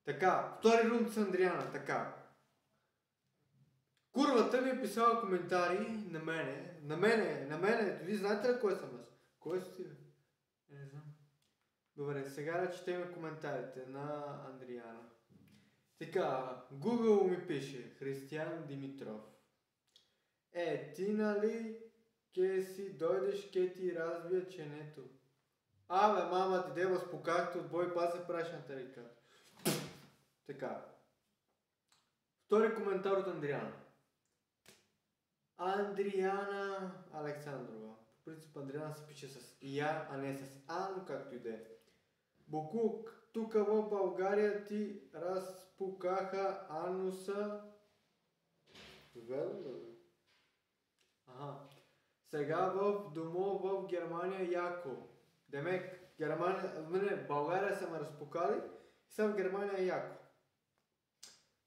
Така, втори рунд с Андриана, така. Курвата ми е писала коментари на мене. Вие знаете ли кой съм аз? Кой си ти, бе? Не знам. Добре, сега да четем коментарите на Андриана. Така, Google ми пише Християн Димитров. Ти нали ке си дойдеш, ке ти разбия ченето. Абе, мама ти дева спокахте от бой пасе прашната река. Така. Втори коментар от Андриана. Андриана Александрова. По принцип Андриана се пише с Я, а не с А, но както и да е. Бокук, тук в България ти разпукаха ануса. Ага. Сега в домо в Германия яко. Демек, България са ме разпукали и сега в Германия е яко.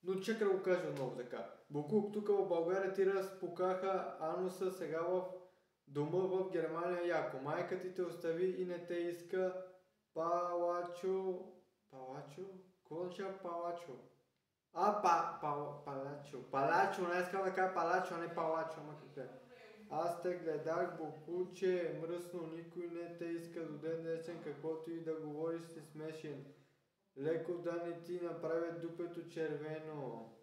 Но чека да го кажа отново така. Бокук, тук в България ти разпукаха ануса, сега в дома в Германия е яко. Майка ти те остави и не те иска палачо. Палачо? Какво означава палачо? Палачо. Палачо, не искам да кажа палачо, а не палачо, ама какво е. Аз те гледах, Бокуче, е мръсно, никой не те иска до ден днешен, каквото и да говориш си смешен. Леко да не ти направят дупето червено.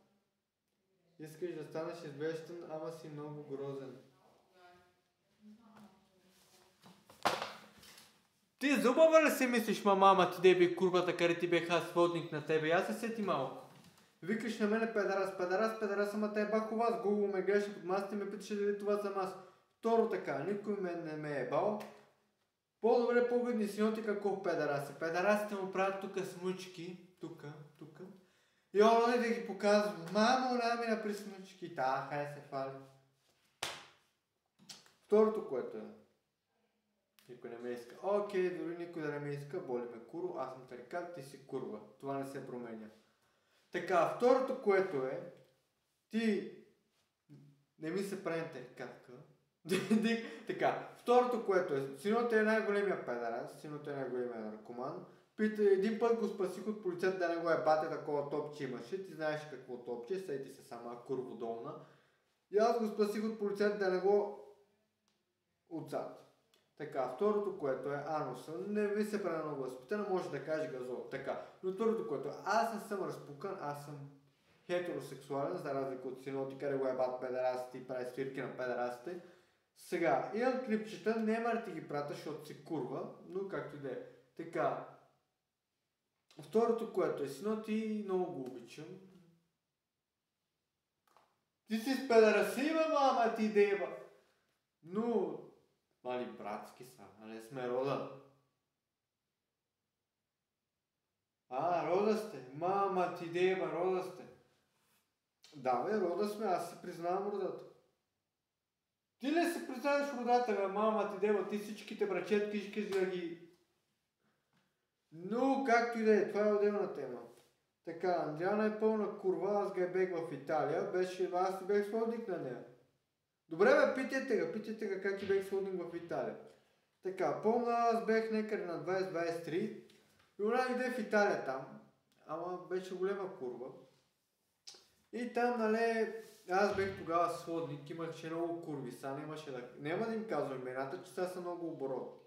Искаш да станеш известен, ама си много грозен. Ти зубава ли си мислиш, мама ти деби курбата, къде ти бех аз водник на тебе? Аз се сети малко. Викаш на мене педарас, ама те бах у вас. Google ме гледаше под масата и ме питаше дали това съм аз. Второ така, никой не ме е бал. По-добре погледни синоти какво педараси. Педарасите му правят тук смъчки. Тук. И он да ги показва. Мамо, намина при смъчки. Хай се фали. Второто, което е. Никой не ме иска. Окей, дори никой да не ме иска, боли ме куро, аз съм тарикат, ти си курва. Това не се променя. Така, второто, което е, ти не ми се прави тарикатка. Така, второто, което е, синото е най-големия педарас, синото е най-големия наркоман. Един път го спасих от полицията да не го е бате такова топче имаше, ти знаеш какво топче, сейти се сама курводолна. И аз го спасих от полицията да не го отзад. Така, второто, което е ануса, не ми се прави много възпитана, може да каже газол. Така, но второто, което е, аз не съм разпукан, аз съм хетеросексуален, за разлика от синоти, къде го ебат педерастите и прави свирки на педерастите. Сега, имам клипчета, няма да ти ги пратя, защото си курва, но както и да е. Така, второто, което е, синоти, много го обичам. Ти си с педерасива, мама ти деба! Но мали братски са, а не сме рода. Рода сте. Мама ти деба, рода сте. Да, бе, рода сме, аз си признавам родата. Ти ли си признаваш родата, бе, мама ти деба, ти всичките брачетки ще да ги... Но, както и да е, това е отделна тема. Така, Андриана е пълна курва, аз ga бех в Италия, аз си бех сводник на нея. Добре бе, питайте га как и бех сводник в Италия. Така, помня аз бех некъде на 20-23 и она иде в Италия там, ама беше голема курва. И там, нали, аз бех тогава сводник, имаше много курви, сега няма да им казвам имената, че сега са много оборотни.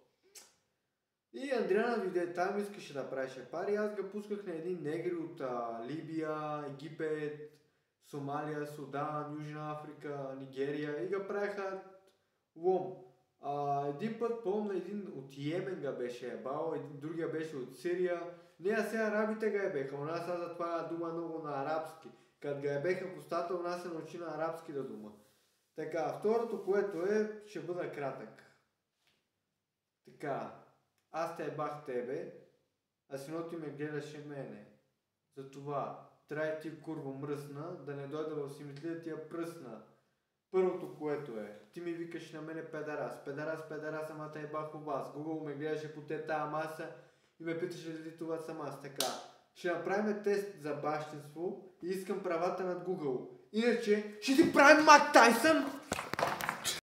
И Андриана дойде там, искаше да прави шепари, аз го пусках на един негри от Либия, Египет, Сомалия, Судан, Южна Африка, Нигерия и го правиха лом. Един път помня един от Йемен га беше ебал, другия беше от Сирия. Нея сега арабите га ебеха, у нас за това дума много на арабски. Като га ебеха в устата, у нас се научи на арабски да дума. Така, второто, което е, ще бъда кратък. Така, аз те ебах тебе, а синото ме гледаше мене. Затова трябва ти курва мръсна, да не дойда в симитли да ти я пръсна. Първото, което е, ти ми викаш на мене педарас, ама те ебах у вас. Google ме гледаше по тая маса и ме питаше дали това съм аз. Така, ще направим тест за бащинство и искам правата над Google. Иначе ще ти правим Мак Тайсън!